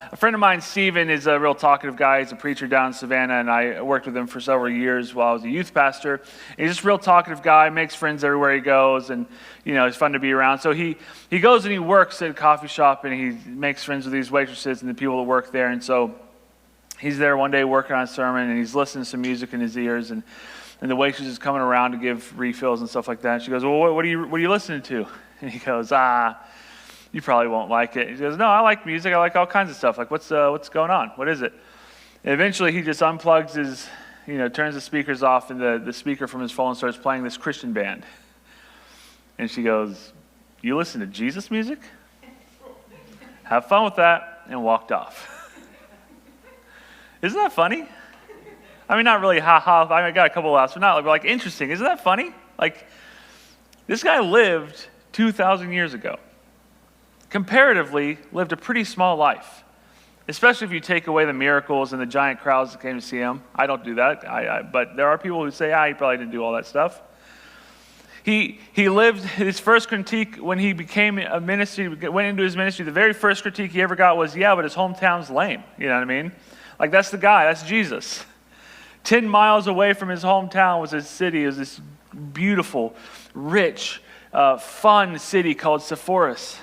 A friend of mine, Steven, is a real talkative guy. He's a preacher down in Savannah, and I worked with him for several years while I was a youth pastor. And he's just a real talkative guy, makes friends everywhere he goes, and he's fun to be around. So he goes and he works at a coffee shop, and he makes friends with these waitresses and the people that work there. And so he's there one day working on a sermon, and he's listening to some music in his ears, and the waitress is coming around to give refills and stuff like that. And she goes, "Well, what are you listening to?" And he goes, "You probably won't like it." He goes, "No, I like music. I like all kinds of stuff. Like, what's going on? What is it?" And eventually, he just unplugs his, turns the speakers off, and the speaker from his phone starts playing this Christian band. And she goes, "You listen to Jesus music? Have fun with that," and walked off. Isn't that funny? I mean, not really ha-ha. I got a couple of laughs, but not like interesting. Isn't that funny? Like, this guy lived 2,000 years ago. Comparatively, lived a pretty small life, especially if you take away the miracles and the giant crowds that came to see him. I don't do that, but there are people who say, he probably didn't do all that stuff. He lived his first critique when he became a ministry, went into his ministry. The very first critique he ever got was, but his hometown's lame. You know what I mean? Like, that's the guy, that's Jesus. 10 miles away from his hometown was his city. It was this beautiful, rich, fun city called Sepphoris.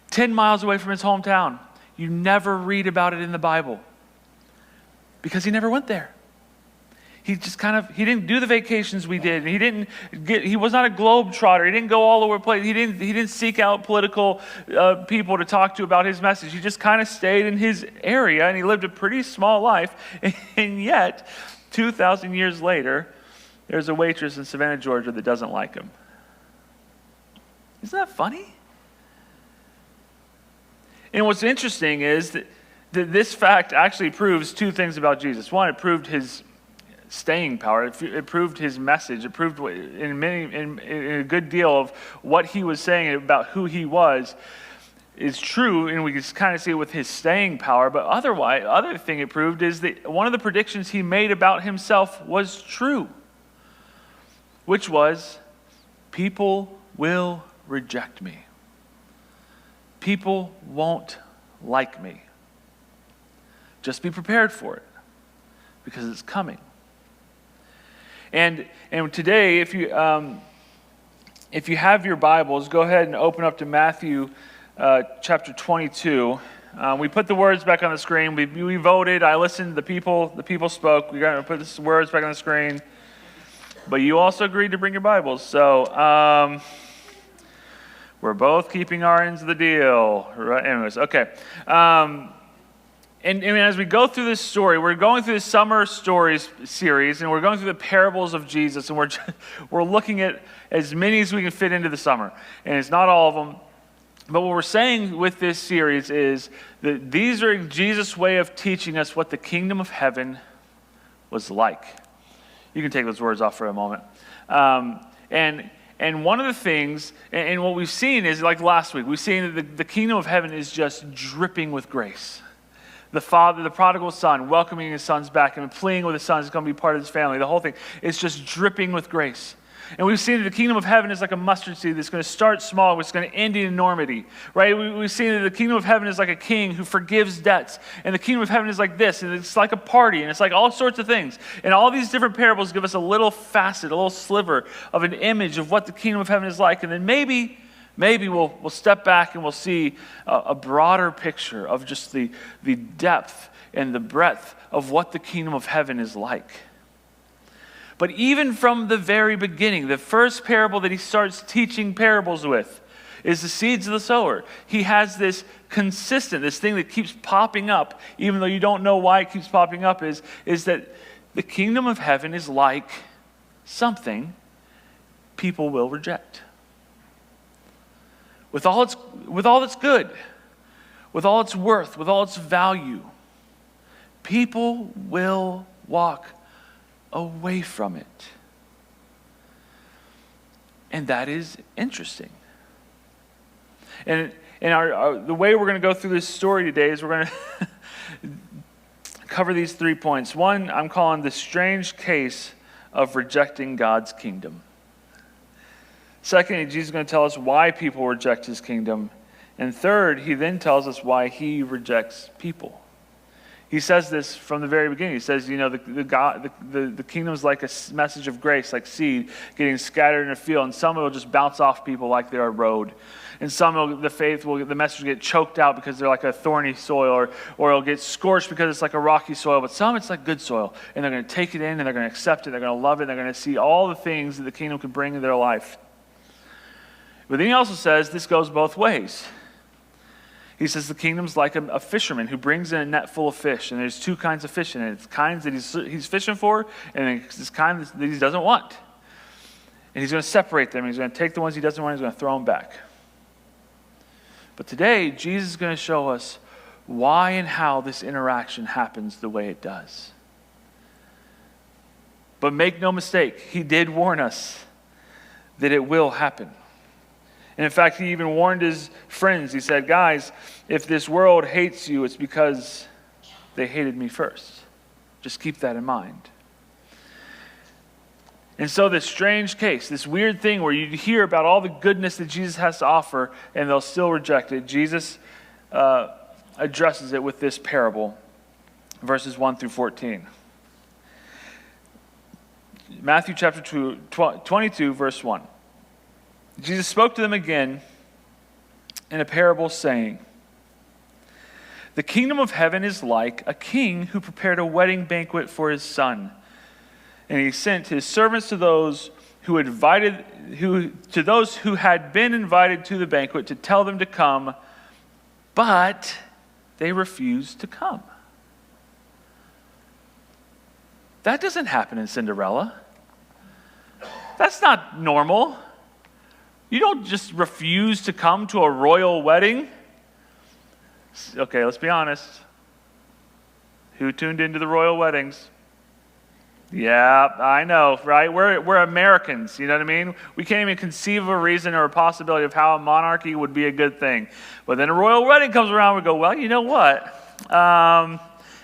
10 miles away from his hometown. You never read about it in the Bible because he never went there. He just he didn't do the vacations we did. He was not a globetrotter. He didn't go all over the place. He didn't seek out political people to talk to about his message. He just kind of stayed in his area, and he lived a pretty small life. And yet, 2,000 years later, there's a waitress in Savannah, Georgia that doesn't like him. Isn't that funny? And what's interesting is that this fact actually proves two things about Jesus. One, it proved his staying power. It proved his message. It proved in a good deal of what he was saying about who he was is true, and we can kind of see it with his staying power. But other thing it proved is that one of the predictions he made about himself was true, which was, people will reject me. People won't like me. Just be prepared for it, because it's coming. And today, if you have your Bibles, go ahead and open up to Matthew chapter 22. We put the words back on the screen. We voted. I listened. The people spoke. We're going to put the words back on the screen. But you also agreed to bring your Bibles. So we're both keeping our ends of the deal. Right? Anyways, okay. And as we go through this story, we're going through this summer stories series, and we're going through the parables of Jesus, and we're looking at as many as we can fit into the summer. And it's not all of them. But what we're saying with this series is that these are Jesus' way of teaching us what the kingdom of heaven was like. You can take those words off for a moment. And one of the things, and what we've seen is, like last week, we've seen that the kingdom of heaven is just dripping with grace. The father, the prodigal son, welcoming his sons back and pleading with his sons he's going to be part of his family. The whole thing is just dripping with grace. And we've seen that the kingdom of heaven is like a mustard seed that's going to start small, which is going to end in enormity, right? We've seen that the kingdom of heaven is like a king who forgives debts. And the kingdom of heaven is like this, and it's like a party, and it's like all sorts of things. And all these different parables give us a little facet, a little sliver of an image of what the kingdom of heaven is like. And then maybe we'll step back and we'll see a broader picture of just the depth and the breadth of what the kingdom of heaven is like. But even from the very beginning, the first parable that he starts teaching parables with is the seeds of the sower. He has this thing that keeps popping up, even though you don't know why it keeps popping up, is that the kingdom of heaven is like something people will reject. With all its good, with all its worth, with all its value, people will walk away from it. And that is interesting. And the way we're going to go through this story today is we're going to cover these 3 points. One, I'm calling the strange case of rejecting God's kingdom. Secondly, Jesus is going to tell us why people reject his kingdom. And third, he then tells us why he rejects people. He says this from the very beginning. He says, the kingdom is like a message of grace, like seed getting scattered in a field, and some will just bounce off people like they're a road. And some the message will get choked out because they're like a thorny soil, or it'll get scorched because it's like a rocky soil. But some, it's like good soil, and they're going to take it in, and they're going to accept it, they're going to love it, and they're going to see all the things that the kingdom can bring in their life. But then he also says this goes both ways. He says the kingdom's like a fisherman who brings in a net full of fish, and there's two kinds of fish in it. It's kinds that he's fishing for, and it's kind that he doesn't want. And he's going to separate them. He's going to take the ones he doesn't want, he's going to throw them back. But today, Jesus is going to show us why and how this interaction happens the way it does. But make no mistake, he did warn us that it will happen. And in fact, he even warned his friends. He said, guys, if this world hates you, it's because they hated me first. Just keep that in mind. And so this strange case, this weird thing where you hear about all the goodness that Jesus has to offer and they'll still reject it, Jesus addresses it with this parable, verses 1 through 14. Matthew chapter 22, verse 1. Jesus spoke to them again in a parable, saying, "The kingdom of heaven is like a king who prepared a wedding banquet for his son. And he sent his servants to those who had been invited to the banquet to tell them to come, but they refused to come." That doesn't happen in Cinderella. That's not normal. You don't just refuse to come to a royal wedding. Okay, let's be honest. Who tuned into the royal weddings? Yeah, I know, right? We're Americans, you know what I mean? We can't even conceive of a reason or a possibility of how a monarchy would be a good thing. But then a royal wedding comes around, we go, well, you know what?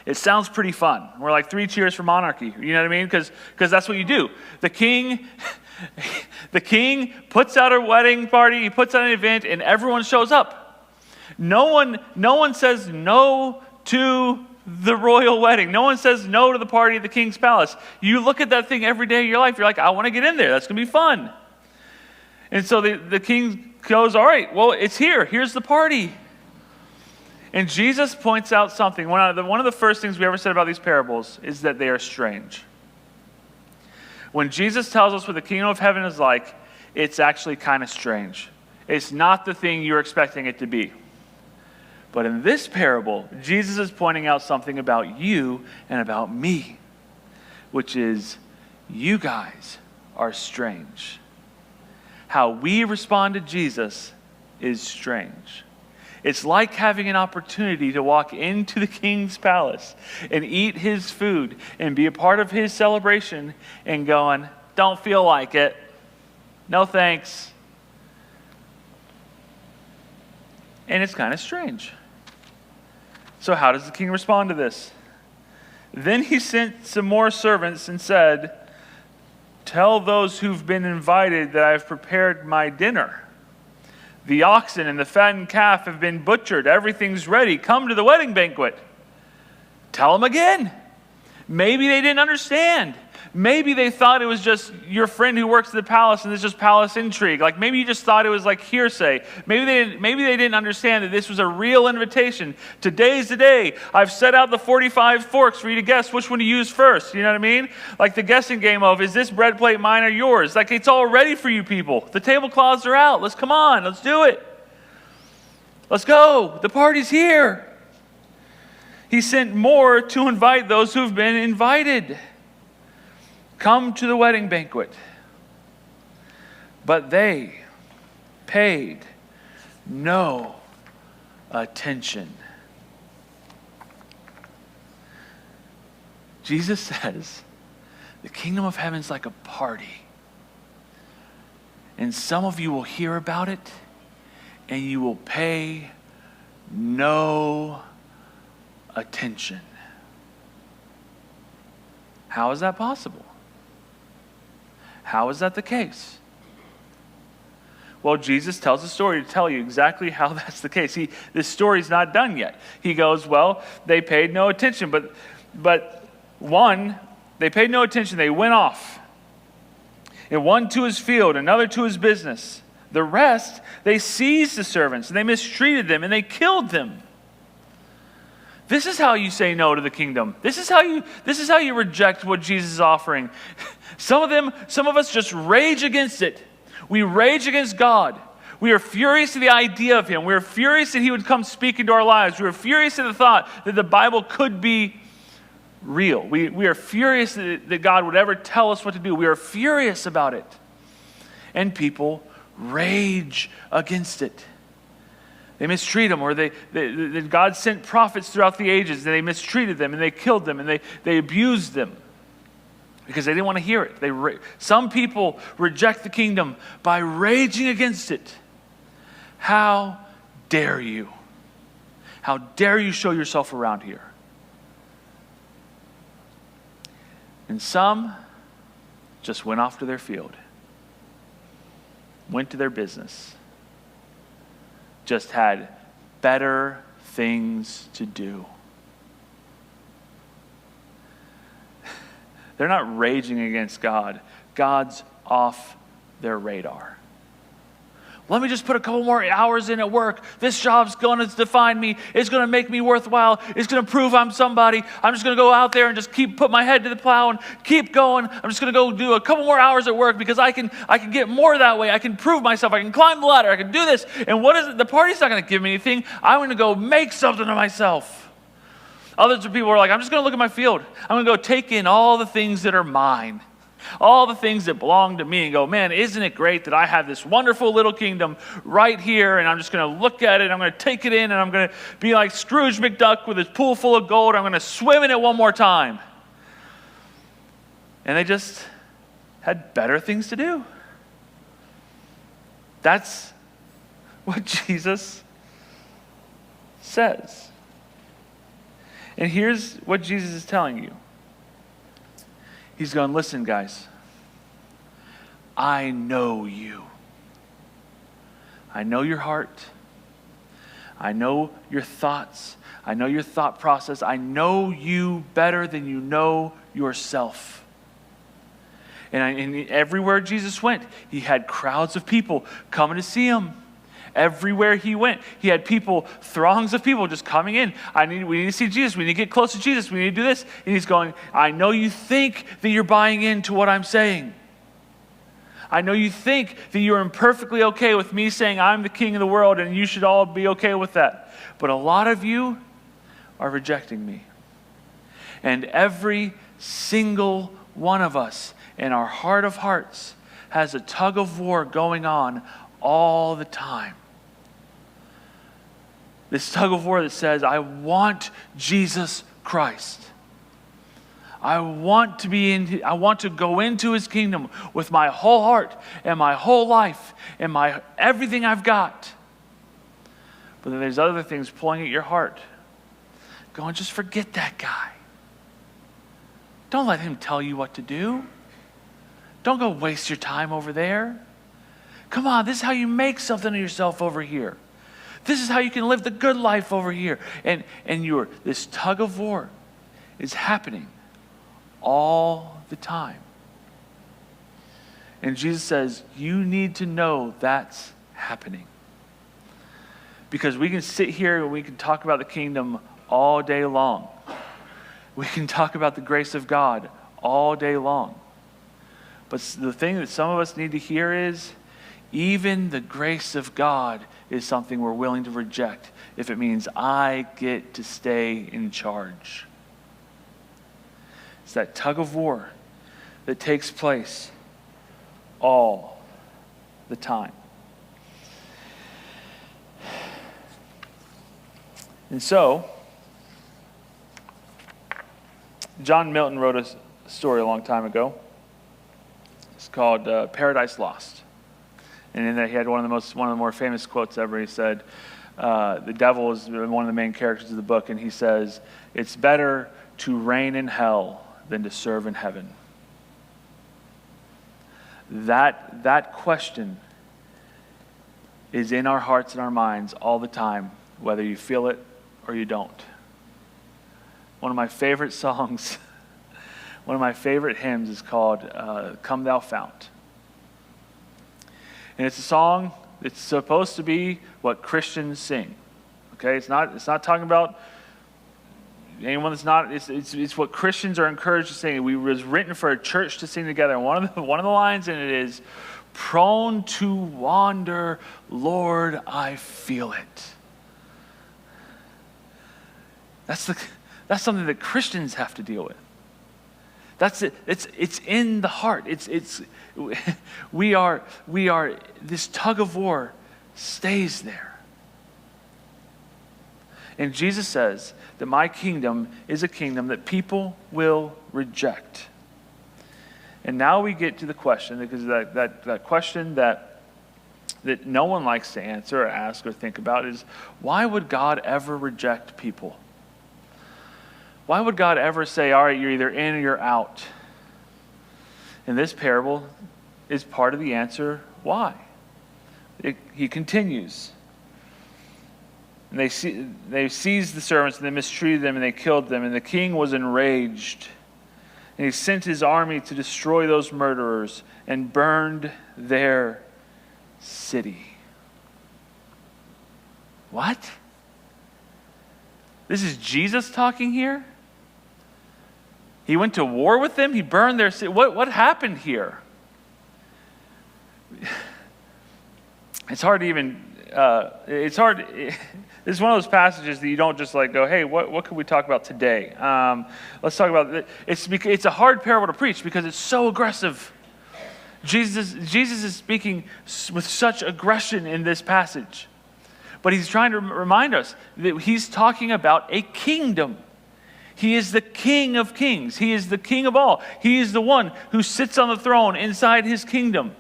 It sounds pretty fun. We're like 3 cheers for monarchy, you know what I mean? Because that's what you do. The king puts out a wedding party, he puts out an event, and everyone shows up. No one says no to the royal wedding. No one says no to the party at the king's palace. You look at that thing every day of your life, you're like, I want to get in there. That's going to be fun. And so the king goes, all right, well, it's here. Here's the party. And Jesus points out something. One of the first things we ever said about these parables is that they are strange. When Jesus tells us what the kingdom of heaven is like, it's actually kind of strange. It's not the thing you're expecting it to be. But in this parable, Jesus is pointing out something about you and about me, which is you guys are strange. How we respond to Jesus is strange. It's like having an opportunity to walk into the king's palace and eat his food and be a part of his celebration and going, don't feel like it. No thanks. And it's kind of strange. So how does the king respond to this? Then he sent some more servants and said, tell those who've been invited that I've prepared my dinner. The oxen and the fattened calf have been butchered. Everything's ready. Come to the wedding banquet. Tell them again. Maybe they didn't understand. Maybe they thought it was just your friend who works at the palace and it's just palace intrigue. Like maybe you just thought it was like hearsay. Maybe they didn't understand that this was a real invitation. Today's the day. I've set out the 45 forks for you to guess which one to use first. You know what I mean? Like the guessing game of, is this bread plate mine or yours? Like it's all ready for you people. The tablecloths are out. Let's come on. Let's do it. Let's go. The party's here. He sent more to invite those who've been invited. Come to the wedding banquet. But they paid no attention. Jesus says, the kingdom of heaven is like a party. And some of you will hear about it, and you will pay no attention. How is that possible? How is that the case? Well, Jesus tells a story to tell you exactly how that's the case. This story's not done yet. He goes, well, they paid no attention, but one, they paid no attention. They went off. And one to his field, another to his business. The rest, they seized the servants, and they mistreated them, and they killed them. This is how you say no to the kingdom. This is how you reject what Jesus is offering. Some of us just rage against it. We rage against God. We are furious at the idea of him. We are furious that he would come speak into our lives. We are furious at the thought that the Bible could be real. We are furious that God would ever tell us what to do. We are furious about it. And people rage against it. They mistreat them, or God sent prophets throughout the ages, and they mistreated them, and they killed them, and they abused them because they didn't want to hear it. Some people reject the kingdom by raging against it. How dare you? How dare you show yourself around here? And some just went off to their field, went to their business, just had better things to do. They're not raging against God. God's off their radar. Let me just put a couple more hours in at work. This job's going to define me. It's going to make me worthwhile. It's going to prove I'm somebody. I'm just going to go out there and just put my head to the plow and keep going. I'm just going to go do a couple more hours at work because I can get more that way. I can prove myself. I can climb the ladder. I can do this. And what is it? The party's not going to give me anything. I'm going to go make something of myself. Others people are like, I'm just going to look at my field. I'm going to go take in all the things that are mine. All the things that belong to me, and go, man, isn't it great that I have this wonderful little kingdom right here, and I'm just going to look at it, I'm going to take it in, and I'm going to be like Scrooge McDuck with his pool full of gold. I'm going to swim in it one more time. And they just had better things to do. That's what Jesus says. And here's what Jesus is telling you. He's going, listen, guys, I know you. I know your heart. I know your thoughts. I know your thought process. I know you better than you know yourself. And everywhere Jesus went, he had crowds of people coming to see him. Everywhere he went, he had people, throngs of people just coming in. We need to see Jesus. We need to get close to Jesus. We need to do this. And he's going, I know you think that you're buying into what I'm saying. I know you think that you're imperfectly okay with me saying I'm the king of the world and you should all be okay with that. But a lot of you are rejecting me. And every single one of us in our heart of hearts has a tug of war going on all the time. This tug of war that says, I want Jesus Christ. I want to go into his kingdom with my whole heart and my whole life and everything I've got. But then there's other things pulling at your heart. Going, just forget that guy. Don't let him tell you what to do. Don't go waste your time over there. Come on, this is how you make something of yourself over here. This is how you can live the good life over here. And this tug of war is happening all the time. And Jesus says, you need to know that's happening. Because we can sit here and we can talk about the kingdom all day long. We can talk about the grace of God all day long. But the thing that some of us need to hear is, even the grace of God is something we're willing to reject if it means I get to stay in charge. It's that tug of war that takes place all the time. And so, John Milton wrote a story a long time ago. It's called Paradise Lost. And in that he had one of the more famous quotes ever. He said, the devil is one of the main characters of the book, and he says, it's better to reign in hell than to serve in heaven. That question is in our hearts and our minds all the time, whether you feel it or you don't. One of my favorite songs, one of my favorite hymns is called Come Thou Fount. And it's a song that's supposed to be what Christians sing. Okay, it's not talking about anyone that's not. It's what Christians are encouraged to sing. It was written for a church to sing together. And one of the lines in it is, "Prone to wander, Lord, I feel it." That's something that Christians have to deal with. That's it. It's in the heart. We are this tug of war stays there. And Jesus says that my kingdom is a kingdom that people will reject. And now we get to the question, because that question that no one likes to answer or ask or think about is, why would God ever reject people? Why would God ever say, all right, you're either in or you're out? And this parable is part of the answer, why? He continues. And they seized the servants and they mistreated them and they killed them. And the king was enraged. And he sent his army to destroy those murderers and burned their city. What? This is Jesus talking here? He went to war with them? He burned their city? What happened here? It's hard to even, it's one of those passages that you don't just like go, hey, what could we talk about today? Let's talk about it. It's a hard parable to preach because it's so aggressive. Jesus is speaking with such aggression in this passage. But he's trying to remind us that he's talking about a kingdom. He is the King of kings. He is the King of all. He is the one who sits on the throne inside his kingdom.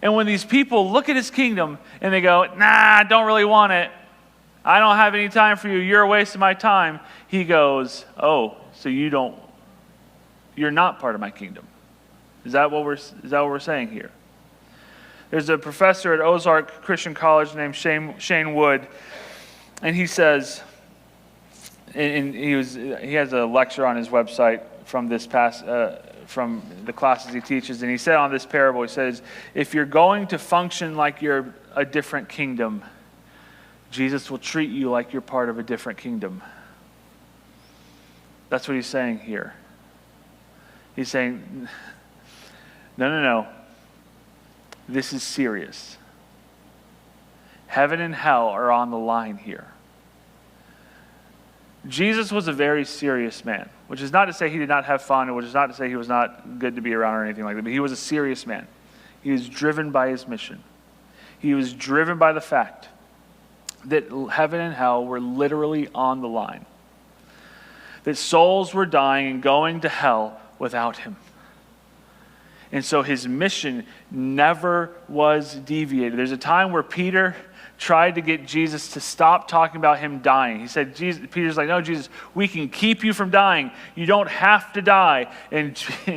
And when these people look at his kingdom and they go, nah, I don't really want it. I don't have any time for you. You're a waste of my time. He goes, oh, so you're not part of my kingdom. Is that what we're saying here? There's a professor at Ozark Christian College named Shane Wood, and he says, and he has a lecture on his website from from the classes he teaches, and he said on this parable, he says, if you're going to function like you're a different kingdom, Jesus will treat you like you're part of a different kingdom. That's what he's saying here. He's saying, no. This is serious. Heaven and hell are on the line here. Jesus was a very serious man, which is not to say he did not have fun, which is not to say he was not good to be around or anything like that, but he was a serious man. He was driven by his mission. He was driven by the fact that heaven and hell were literally on the line. That souls were dying and going to hell without him. And so his mission never was deviated. There's a time where Peter tried to get Jesus to stop talking about him dying. He said, Peter's like, no, Jesus, we can keep you from dying. You don't have to die. And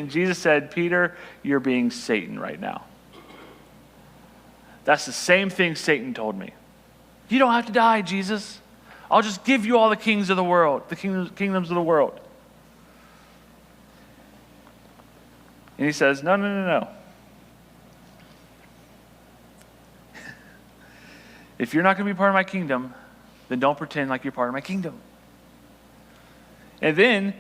Jesus said, Peter, you're being Satan right now. That's the same thing Satan told me. You don't have to die, Jesus. I'll just give you all the kings of the world, the kingdoms of the world. And he says, no. If you're not going to be part of my kingdom, then don't pretend like you're part of my kingdom. And then,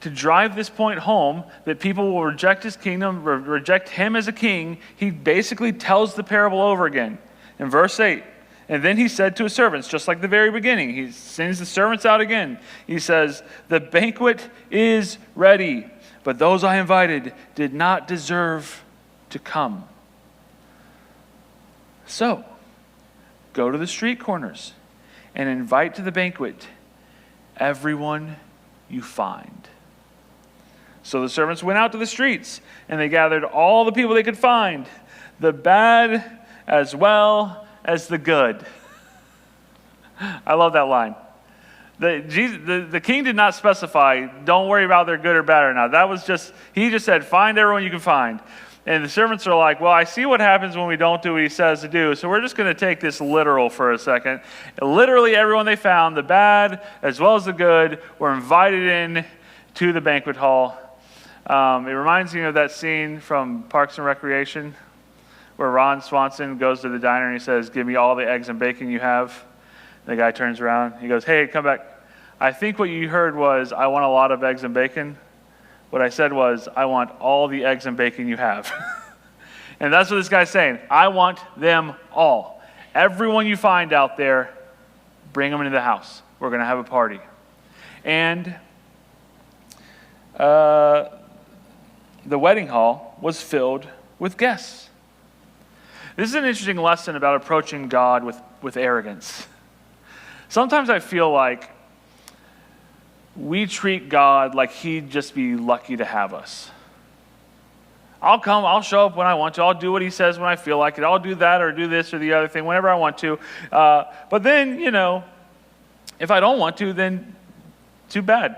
to drive this point home, that people will reject his kingdom, reject him as a king, he basically tells the parable over again. In verse 8, and then he said to his servants, just like the very beginning, he sends the servants out again. He says, the banquet is ready, but those I invited did not deserve to come. So, go to the street corners and invite to the banquet everyone you find. So the servants went out to the streets and they gathered all the people they could find, the bad as well as the good. I love that line. The king did not specify, don't worry about they're good or bad or not. He just said, find everyone you can find. And the servants are like, well, I see what happens when we don't do what he says to do, so we're just going to take this literal for a second. And literally everyone they found, the bad as well as the good, were invited in to the banquet hall. It reminds me of that scene from Parks and Recreation where Ron Swanson goes to the diner and he says, give me all the eggs and bacon you have. The guy turns around. He goes, hey, come back. I think what you heard was, I want a lot of eggs and bacon. What I said was, I want all the eggs and bacon you have. And that's what this guy's saying. I want them all. Everyone you find out there, bring them into the house. We're going to have a party. And the wedding hall was filled with guests. This is an interesting lesson about approaching God with arrogance. Sometimes I feel like we treat God like he'd just be lucky to have us. I'll show up when I want to. I'll do what he says when I feel like it. I'll do that or do this or the other thing whenever I want to. But then, if I don't want to, then too bad.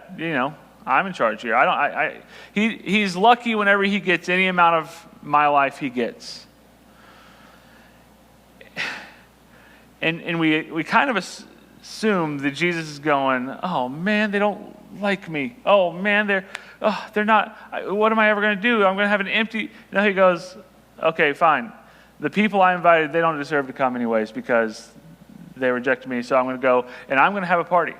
I'm in charge here. He's lucky whenever he gets any amount of my life he gets. And we kind of assume that Jesus is going, oh man, they don't like me. Oh man, they're not. What am I ever going to do? I'm going to have an empty. No, he goes, okay, fine. The people I invited, they don't deserve to come anyways because they rejected me. So I'm going to go and I'm going to have a party.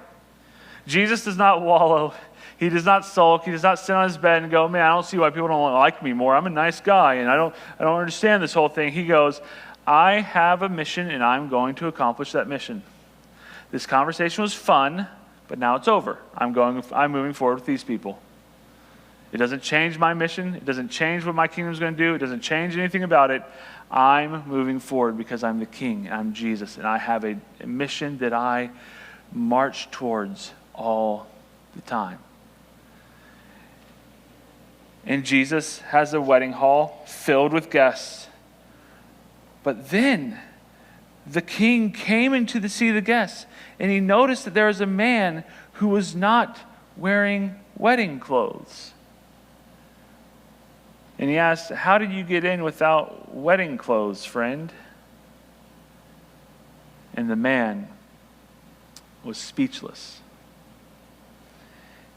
Jesus does not wallow. He does not sulk. He does not sit on his bed and go, man, I don't see why people don't like me more. I'm a nice guy and I don't understand this whole thing. He goes, I have a mission and I'm going to accomplish that mission. This conversation was fun, but now it's over. I'm moving forward with these people. It doesn't change my mission. It doesn't change what my kingdom's going to do. It doesn't change anything about it. I'm moving forward because I'm the king. I'm Jesus, and I have a mission that I march towards all the time. And Jesus has a wedding hall filled with guests. But then the king came into to see the guests, and he noticed that there was a man who was not wearing wedding clothes. And he asked, how did you get in without wedding clothes, friend? And the man was speechless.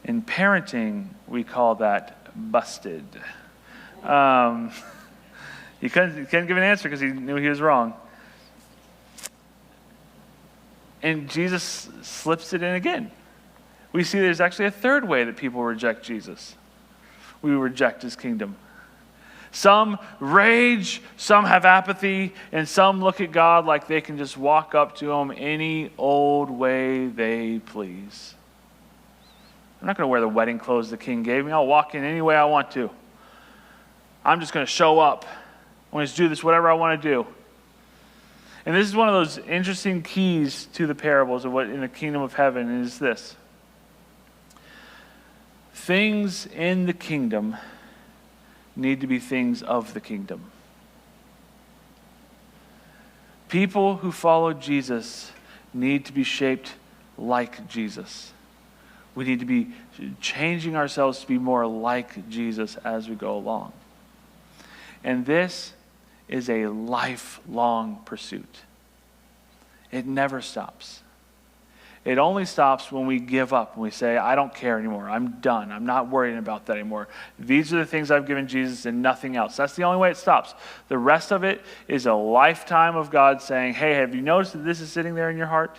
In parenting, we call that busted. He couldn't give an answer because he knew he was wrong. And Jesus slips it in again. We see there's actually a third way that people reject Jesus. We reject his kingdom. Some rage, some have apathy, and some look at God like they can just walk up to him any old way they please. I'm not going to wear the wedding clothes the king gave me. I'll walk in any way I want to. I'm just going to show up. I'm going to do this, whatever I want to do. And this is one of those interesting keys to the parables of what in the kingdom of heaven is this. Things in the kingdom need to be things of the kingdom. People who follow Jesus need to be shaped like Jesus. We need to be changing ourselves to be more like Jesus as we go along. And this is a lifelong pursuit. It never stops. It only stops when we give up, when we say, I don't care anymore. I'm done. I'm not worrying about that anymore. These are the things I've given Jesus and nothing else. That's the only way it stops. The rest of it is a lifetime of God saying, hey, have you noticed that this is sitting there in your heart?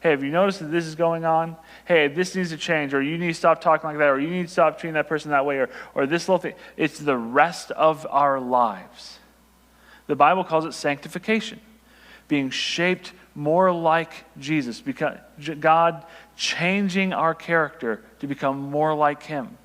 Hey, have you noticed that this is going on? Hey, this needs to change, or you need to stop talking like that, or you need to stop treating that person that way, or this little thing. It's the rest of our lives. The Bible calls it sanctification, being shaped more like Jesus, because God changing our character to become more like him.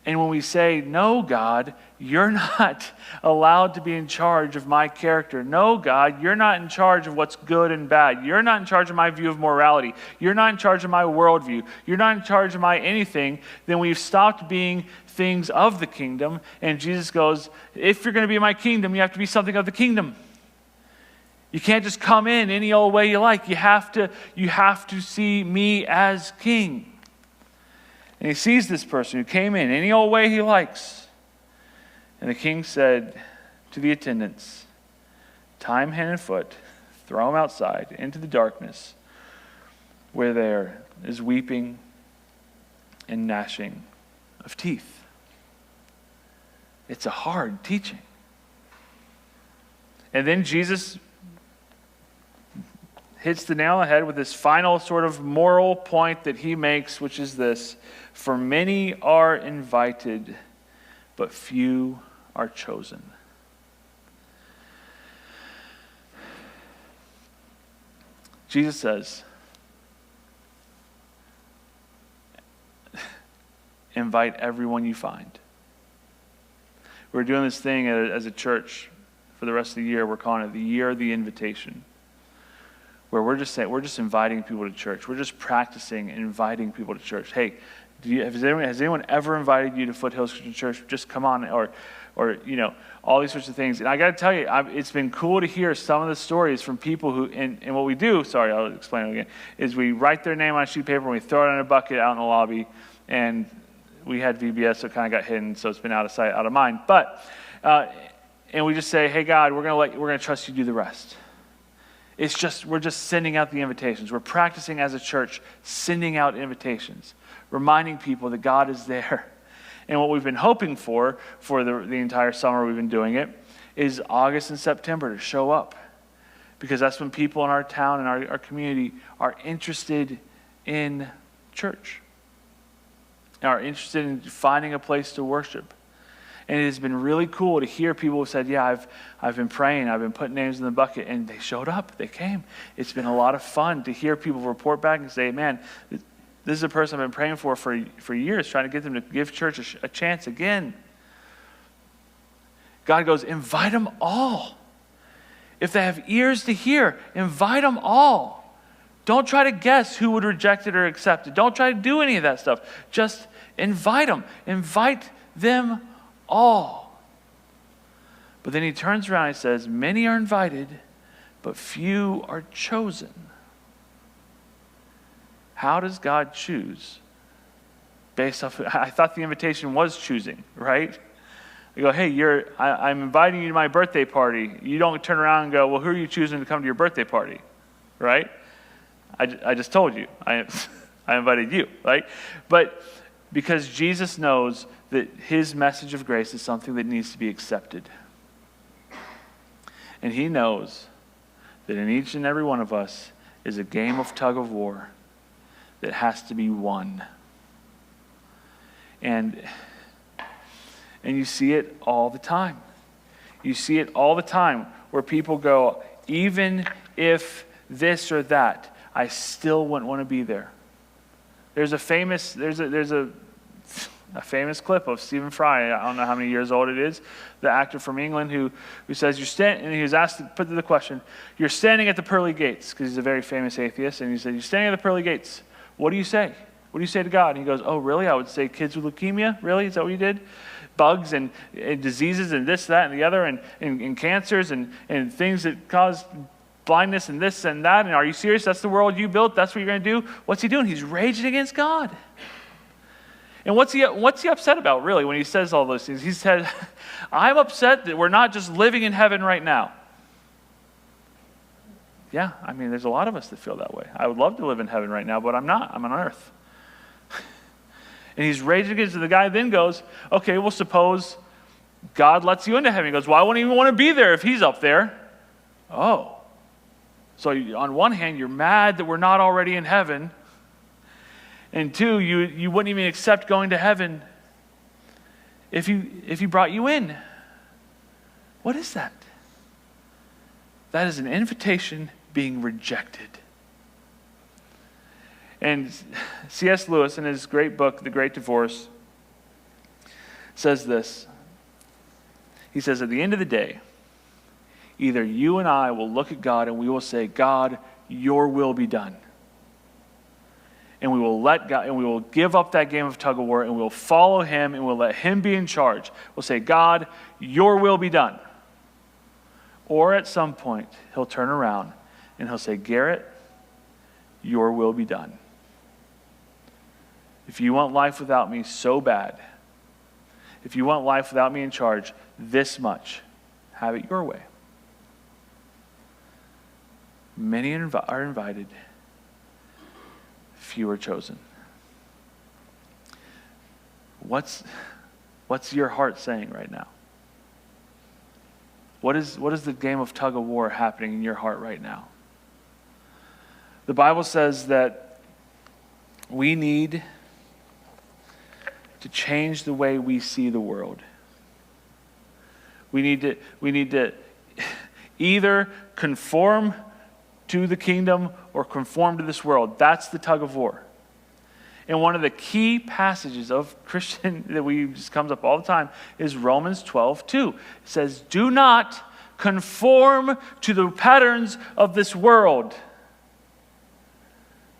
And when we say, no, God, you're not allowed to be in charge of my character. No, God, you're not in charge of what's good and bad. You're not in charge of my view of morality. You're not in charge of my worldview. You're not in charge of my anything. Then we've stopped being things of the kingdom. And Jesus goes, if you're going to be in my kingdom, you have to be something of the kingdom. You can't just come in any old way you like. You have to see me as king. And he sees this person who came in any old way he likes. And the king said to the attendants, tie him hand and foot, throw him outside into the darkness, where there is weeping and gnashing of teeth. It's a hard teaching. And then Jesus hits the nail on the head with this final sort of moral point that he makes, which is this: for many are invited, but few are chosen. Jesus says, invite everyone you find. We're doing this thing as a church for the rest of the year. We're calling it the Year of the Invitation, where we're just inviting people to church. We're just practicing inviting people to church. Hey, has anyone ever invited you to Foothills Christian Church? Just come on, or all these sorts of things. And I got to tell you, it's been cool to hear some of the stories from people who, and what we do, sorry, I'll explain it again, is we write their name on a sheet of paper and we throw it in a bucket out in the lobby. And we had VBS, so it kind of got hidden, so it's been out of sight, out of mind. But, and we just say, hey God, we're going to trust you do the rest. We're just sending out the invitations. We're practicing as a church, sending out invitations, reminding people that God is there. And what we've been hoping for the entire summer we've been doing it, is August and September to show up. Because that's when people in our town and our community are interested in church, are interested in finding a place to worship. And it has been really cool to hear people who said, yeah, I've been praying, I've been putting names in the bucket, and they showed up, they came. It's been a lot of fun to hear people report back and say, man, this is a person I've been praying for years, trying to get them to give church a chance again. God goes, invite them all. If they have ears to hear, invite them all. Don't try to guess who would reject it or accept it. Don't try to do any of that stuff. Just invite them. Invite them all. But then he turns around and says, many are invited, but few are chosen. How does God choose? Based off, I thought the invitation was choosing, right? I go, hey, I'm inviting you to my birthday party. You don't turn around and go, well, who are you choosing to come to your birthday party, right? I just told you. I invited you, right? But because Jesus knows that his message of grace is something that needs to be accepted. And he knows that in each and every one of us is a game of tug of war that has to be won. And you see it all the time. You see it all the time where people go, even if this or that, I still wouldn't want to be there. There's a famous clip of Stephen Fry. I don't know how many years old it is, the actor from England who says, and he was asked to put the question, you're standing at the pearly gates, because he's a very famous atheist, and he said, you're standing at the pearly gates. What do you say? What do you say to God? And he goes, oh, really? I would say kids with leukemia? Really? Is that what you did? Bugs and diseases and this, that, and the other, and cancers and things that cause blindness and this and that. And are you serious? That's the world you built? That's what you're going to do? What's he doing? He's raging against God. And what's he upset about, really, when he says all those things? He said, I'm upset that we're not just living in heaven right now. Yeah, I mean, there's a lot of us that feel that way. I would love to live in heaven right now, but I'm not. I'm on earth. And he's raging against it. The guy then goes, okay, well, suppose God lets you into heaven. He goes, well, I wouldn't even want to be there if he's up there. Oh. So on one hand, you're mad that we're not already in heaven. And two, you wouldn't even accept going to heaven if he brought you in. What is that? That is an invitation being rejected. And C.S. Lewis, in his great book, The Great Divorce, says this. He says, at the end of the day, either you and I will look at God and we will say, God, your will be done. And we will let God, and we will give up that game of tug of war, and we'll follow him, and we'll let him be in charge. We'll say, God, your will be done. Or at some point, he'll turn around and he'll say, Garrett, your will be done. If you want life without me so bad, if you want life without me in charge, this much. Have it your way. Many are invited, few are chosen. What's your heart saying right now? What is the game of tug of war happening in your heart right now? The Bible says that we need to change the way we see the world. We need to either conform to the kingdom or conform to this world. That's the tug of war. And one of the key passages of Christian that just comes up all the time is Romans 12:2. It says, "Do not conform to the patterns of this world,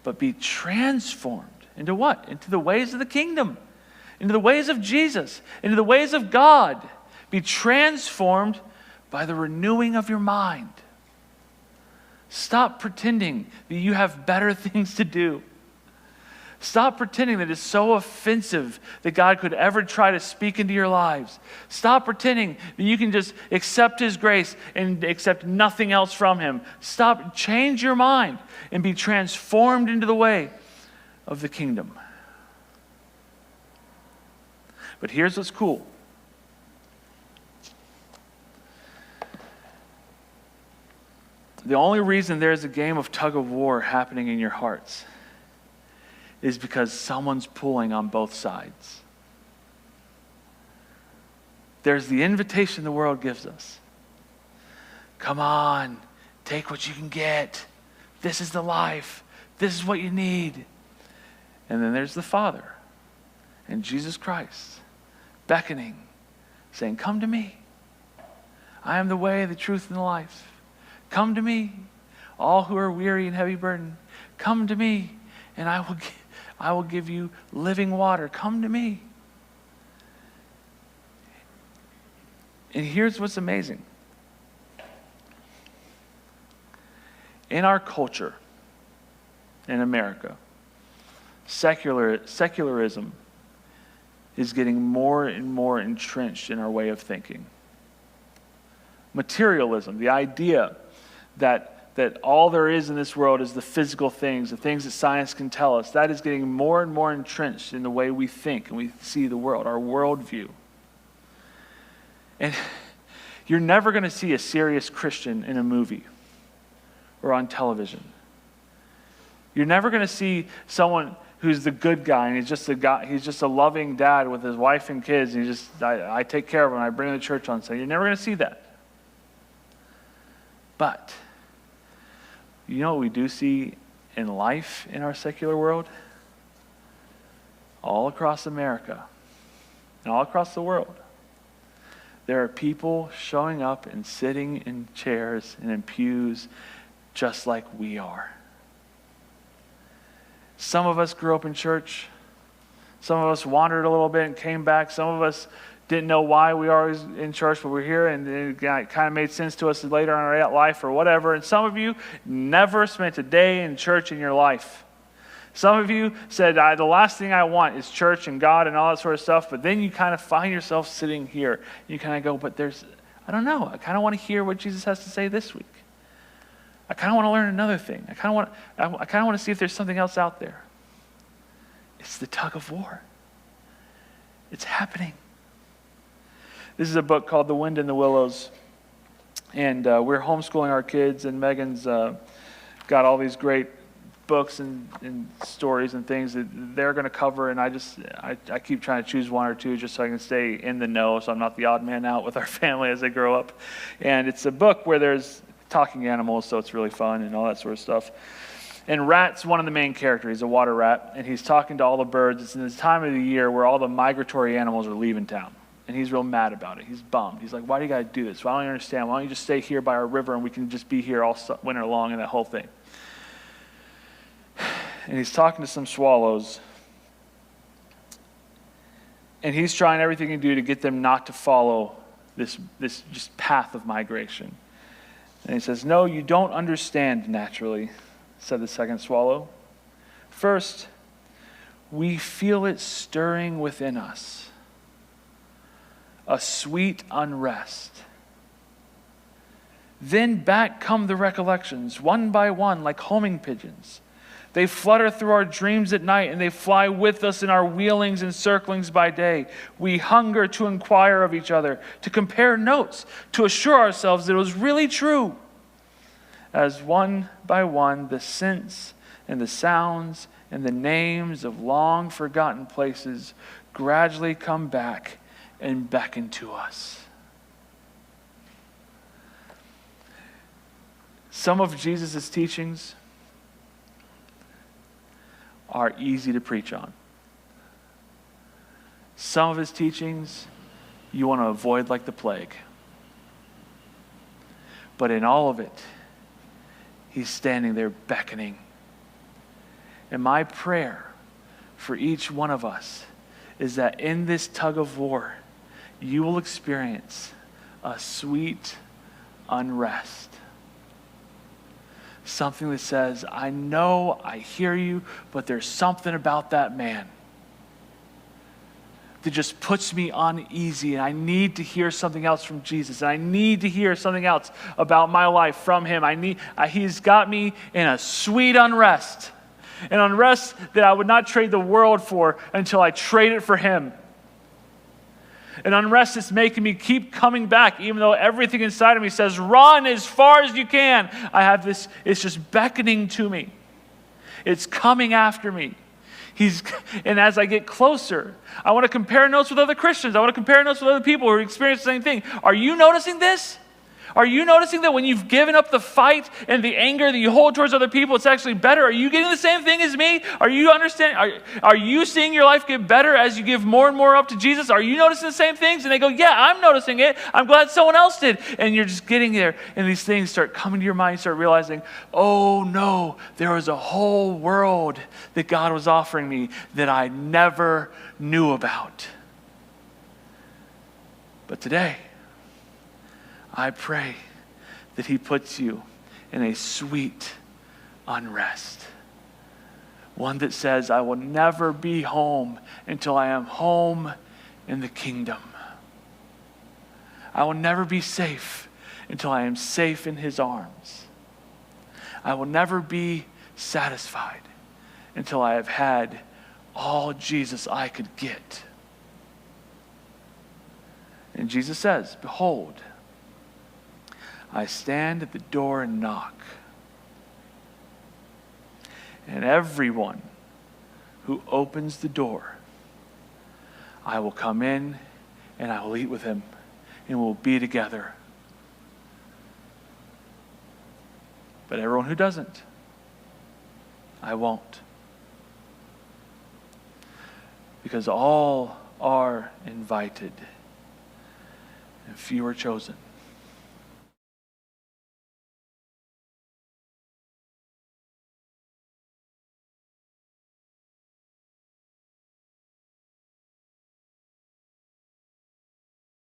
but be transformed." Into what? Into the ways of the kingdom, into the ways of Jesus, into the ways of God. Be transformed by the renewing of your mind. Stop pretending that you have better things to do. Stop pretending that it's so offensive that God could ever try to speak into your lives. Stop pretending that you can just accept His grace and accept nothing else from Him. Stop, change your mind and be transformed into the way of the kingdom. But here's what's cool. The only reason there's a game of tug of war happening in your hearts is because someone's pulling on both sides. There's the invitation the world gives us. Come on, take what you can get. This is the life. This is what you need. And then there's the Father and Jesus Christ beckoning, saying, come to me. I am the way, the truth, and the life. Come to me, all who are weary and heavy burdened. Come to me, and I will give you living water. Come to me. And here's what's amazing. In our culture, in America, secularism is getting more and more entrenched in our way of thinking. Materialism, the idea that all there is in this world is the physical things, the things that science can tell us, that is getting more and more entrenched in the way we think and we see the world, our worldview. And you're never going to see a serious Christian in a movie or on television. You're never going to see someone who's the good guy and he's just a loving dad with his wife and kids, and I take care of him, I bring him to church on Sunday. You're never going to see that. But you know what we do see in life in our secular world? All across America and all across the world, there are people showing up and sitting in chairs and in pews just like we are. Some of us grew up in church. Some of us wandered a little bit and came back. Some of us didn't know why we were always in church, but we're here, and it kind of made sense to us later in our life or whatever. And some of you never spent a day in church in your life. Some of you said, the last thing I want is church and God and all that sort of stuff, but then you kind of find yourself sitting here. You kind of go, but I don't know. I kind of want to hear what Jesus has to say this week. I kind of want to learn another thing. I kind of want to see if there's something else out there. It's the tug of war. It's happening. This is a book called The Wind in the Willows. And we're homeschooling our kids, and Megan's got all these great books and stories and things that they're going to cover. And I keep trying to choose one or two just so I can stay in the know, so I'm not the odd man out with our family as they grow up. And it's a book where there's talking animals, so it's really fun and all that sort of stuff. And Rat's one of the main characters. He's a water rat, and he's talking to all the birds. It's in this time of the year where all the migratory animals are leaving town. And he's real mad about it. He's bummed. He's like, why do you got to do this? Why don't you understand? Why don't you just stay here by our river and we can just be here all winter long and that whole thing? And he's talking to some swallows. And he's trying everything he can do to get them not to follow this just path of migration. And he says, no, you don't understand naturally, said the second swallow. First, we feel it stirring within us. a sweet unrest. Then back come the recollections, one by one, like homing pigeons. They flutter through our dreams at night, and they fly with us in our wheelings and circlings by day. We hunger to inquire of each other, to compare notes, to assure ourselves that it was really true. As one by one, the scents and the sounds and the names of long forgotten places gradually come back and beckon to us. Some of Jesus' teachings are easy to preach on. Some of his teachings you want to avoid like the plague. But in all of it, he's standing there beckoning. And my prayer for each one of us is that in this tug of war, you will experience a sweet unrest. Something that says, I know, I hear you, but there's something about that man that just puts me uneasy, and I need to hear something else from Jesus, and I need to hear something else about my life from him. He's got me in a sweet unrest, an unrest that I would not trade the world for until I trade it for him. An unrest that's making me keep coming back, even though everything inside of me says, run as far as you can. I have this, it's just beckoning to me. It's coming after me. And as I get closer, I want to compare notes with other Christians. I want to compare notes with other people who experience the same thing. Are you noticing this? Are you noticing that when you've given up the fight and the anger that you hold towards other people, it's actually better? Are you getting the same thing as me? Are you understanding? Are you seeing your life get better as you give more and more up to Jesus? Are you noticing the same things? And they go, yeah, I'm noticing it. I'm glad someone else did. And you're just getting there, and these things start coming to your mind. You start realizing, oh no, there was a whole world that God was offering me that I never knew about. But today, I pray that he puts you in a sweet unrest. One that says, I will never be home until I am home in the kingdom. I will never be safe until I am safe in his arms. I will never be satisfied until I have had all Jesus I could get. And Jesus says, behold, I stand at the door and knock. And everyone who opens the door, I will come in and I will eat with him and we'll be together. But everyone who doesn't, I won't. Because all are invited and few are chosen.